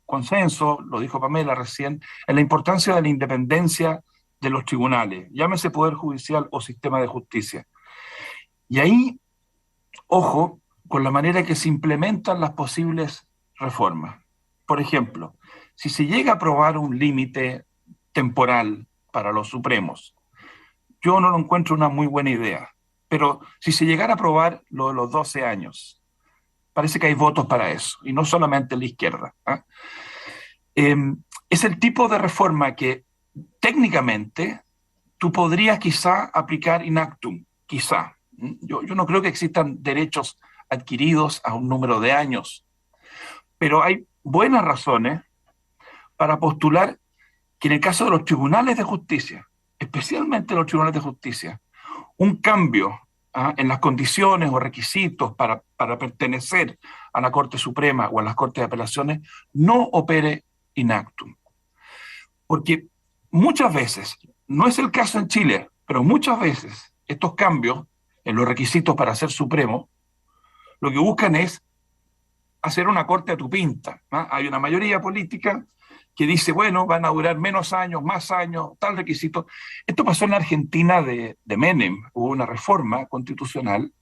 consenso, lo dijo Pamela recién, en la importancia de la independencia de los tribunales, llámese Poder Judicial o sistema de justicia. Y ahí, ojo, con la manera que se implementan las posibles reformas. Por ejemplo, si se llega a aprobar un límite temporal para los supremos, yo no lo encuentro una muy buena idea, pero si se llegara a aprobar lo de los 12 años, parece que hay votos para eso, y no solamente en la izquierda. Es el tipo de reforma que técnicamente tú podrías quizá aplicar in actum, quizá. Yo no creo que existan derechos adquiridos a un número de años, pero hay buenas razones para postular que en el caso de los tribunales de justicia, especialmente los tribunales de justicia, un cambio en las condiciones o requisitos para pertenecer a la Corte Suprema o a las Cortes de Apelaciones no opere in actum. Porque muchas veces, no es el caso en Chile, pero muchas veces estos cambios en los requisitos para ser supremo, lo que buscan es hacer una corte a tu pinta, ¿no? Hay una mayoría política que dice, bueno, van a durar menos años, más años, tal requisito. Esto pasó en la Argentina de Menem, hubo una reforma constitucional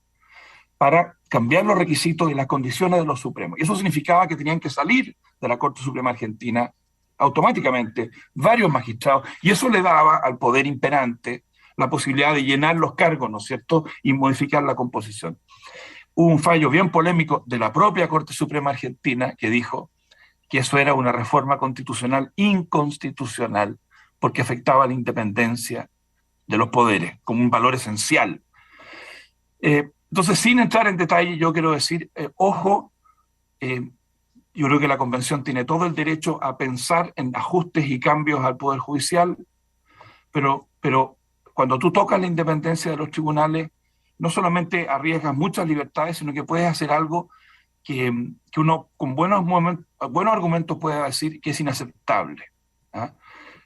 para cambiar los requisitos y las condiciones de los supremos. Y eso significaba que tenían que salir de la Corte Suprema Argentina automáticamente varios magistrados, y eso le daba al poder imperante la posibilidad de llenar los cargos, ¿no es cierto?, y modificar la composición. Hubo un fallo bien polémico de la propia Corte Suprema Argentina que dijo que eso era una reforma constitucional inconstitucional porque afectaba la independencia de los poderes como un valor esencial. Entonces, sin entrar en detalle, yo quiero decir, ojo, yo creo que la Convención tiene todo el derecho a pensar en ajustes y cambios al Poder Judicial, pero cuando tú tocas la independencia de los tribunales, no solamente arriesgas muchas libertades, sino que puedes hacer algo que uno con buenos argumentos puede decir que es inaceptable, ¿ah?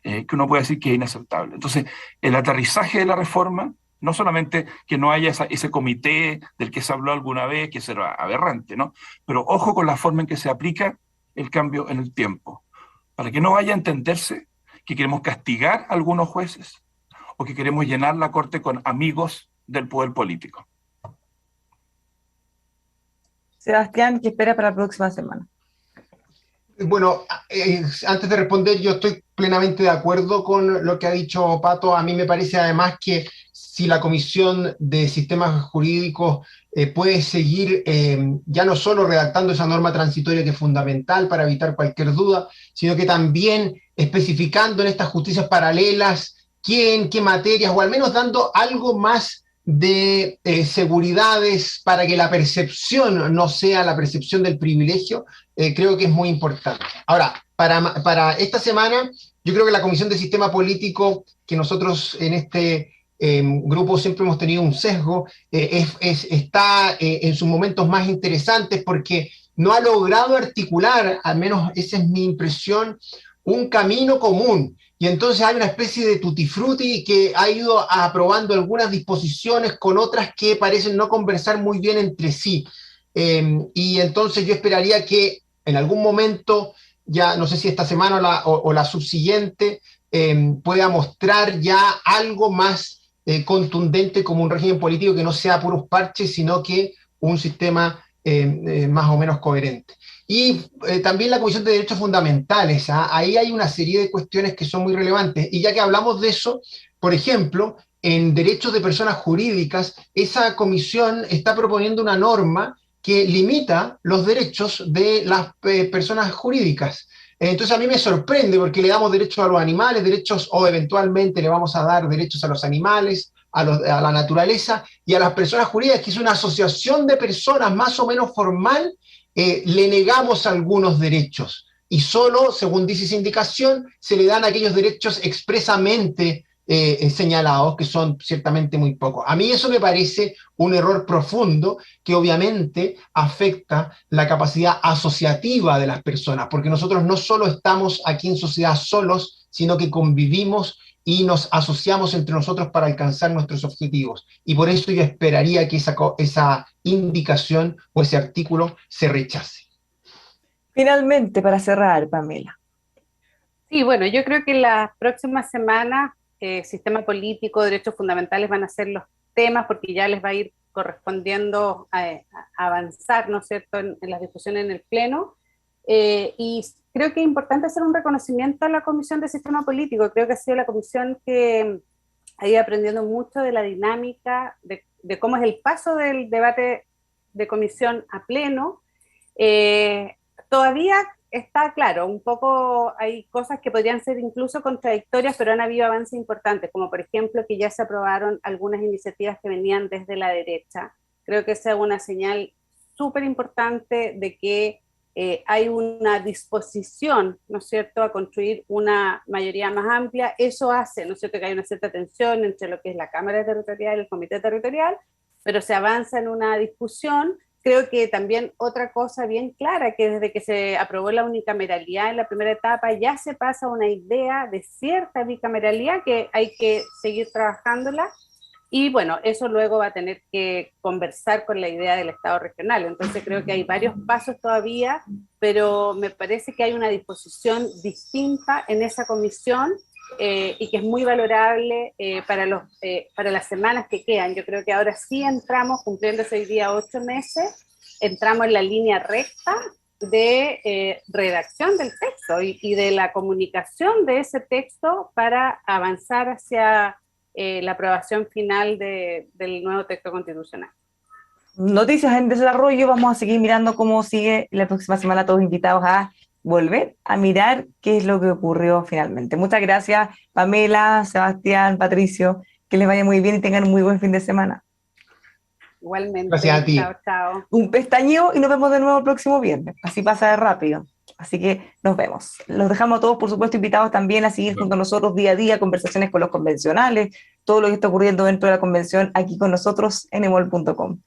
Que uno puede decir que es inaceptable. Entonces, el aterrizaje de la reforma, no solamente que no haya ese comité del que se habló alguna vez, que será aberrante, ¿no? Pero ojo con la forma en que se aplica el cambio en el tiempo, para que no vaya a entenderse que queremos castigar a algunos jueces o que queremos llenar la Corte con amigos del poder político. Sebastián, ¿qué espera para la próxima semana? Bueno, antes de responder, yo estoy plenamente de acuerdo con lo que ha dicho Pato. A mí me parece además que si la Comisión de Sistemas Jurídicos puede seguir ya no solo redactando esa norma transitoria que es fundamental para evitar cualquier duda, sino que también especificando en estas justicias paralelas quién, qué materias, o al menos dando algo más de seguridades para que la percepción no sea la percepción del privilegio, creo que es muy importante. Ahora, para esta semana, yo creo que la Comisión de Sistema Político, que nosotros en este grupo siempre hemos tenido un sesgo, está en sus momentos más interesantes porque no ha logrado articular, al menos esa es mi impresión, un camino común. Y entonces hay una especie de tutti frutti que ha ido aprobando algunas disposiciones con otras que parecen no conversar muy bien entre sí. Y entonces yo esperaría que en algún momento, ya no sé si esta semana o la subsiguiente, pueda mostrar ya algo más contundente como un régimen político que no sea puros parches, sino que un sistema más o menos coherente. Y también la Comisión de Derechos Fundamentales, ¿ah? Ahí hay una serie de cuestiones que son muy relevantes. Y ya que hablamos de eso, por ejemplo, en derechos de personas jurídicas, esa comisión está proponiendo una norma que limita los derechos de las personas jurídicas. Entonces a mí me sorprende porque le damos derechos a los animales, derechos o eventualmente le vamos a dar derechos a los animales, a la naturaleza y a las personas jurídicas, que es una asociación de personas más o menos formal, le negamos algunos derechos y solo, según dice esa indicación, se le dan aquellos derechos expresamente señalados, que son ciertamente muy pocos. A mí eso me parece un error profundo que obviamente afecta la capacidad asociativa de las personas, porque nosotros no solo estamos aquí en sociedad solos, sino que convivimos y nos asociamos entre nosotros para alcanzar nuestros objetivos. Y por eso yo esperaría que esa indicación o ese artículo se rechace. Finalmente, para cerrar, Pamela. Sí, bueno, yo creo que las próximas semanas sistema político, derechos fundamentales van a ser los temas porque ya les va a ir correspondiendo a avanzar, ¿no es cierto?, en las discusiones en el Pleno. Y creo que es importante hacer un reconocimiento a la Comisión de Sistema Político. Creo que ha sido la comisión que ha ido aprendiendo mucho de la dinámica, de cómo es el paso del debate de comisión a Pleno. Todavía está claro, un poco hay cosas que podrían ser incluso contradictorias, pero han habido avances importantes, como por ejemplo que ya se aprobaron algunas iniciativas que venían desde la derecha. Creo que esa es una señal súper importante de que hay una disposición, ¿no es cierto?, a construir una mayoría más amplia. Eso hace, ¿no es cierto?, que hay una cierta tensión entre lo que es la Cámara Territorial y el Comité Territorial, pero se avanza en una discusión Creo que también otra cosa bien clara, que desde que se aprobó la unicameralidad en la primera etapa, ya se pasa a una idea de cierta bicameralidad que hay que seguir trabajándola, y bueno, eso luego va a tener que conversar con la idea del Estado regional. Entonces creo que hay varios pasos todavía, pero me parece que hay una disposición distinta en esa comisión, y que es muy valorable para las semanas que quedan. Yo creo que ahora sí entramos, cumpliéndose hoy día 8 meses, entramos en la línea recta de redacción del texto y de la comunicación de ese texto para avanzar hacia la aprobación final del nuevo texto constitucional. Noticias en desarrollo, vamos a seguir mirando cómo sigue la próxima semana, todos invitados a volver a mirar qué es lo que ocurrió finalmente. Muchas gracias, Pamela, Sebastián, Patricio, que les vaya muy bien y tengan un muy buen fin de semana. Igualmente. Gracias a ti. Chao, chao. Un pestañeo y nos vemos de nuevo el próximo viernes. Así pasa de rápido. Así que nos vemos. Los dejamos a todos, por supuesto, invitados también a seguir junto a nosotros día a día, conversaciones con los convencionales, todo lo que está ocurriendo dentro de la convención aquí con nosotros en emol.com.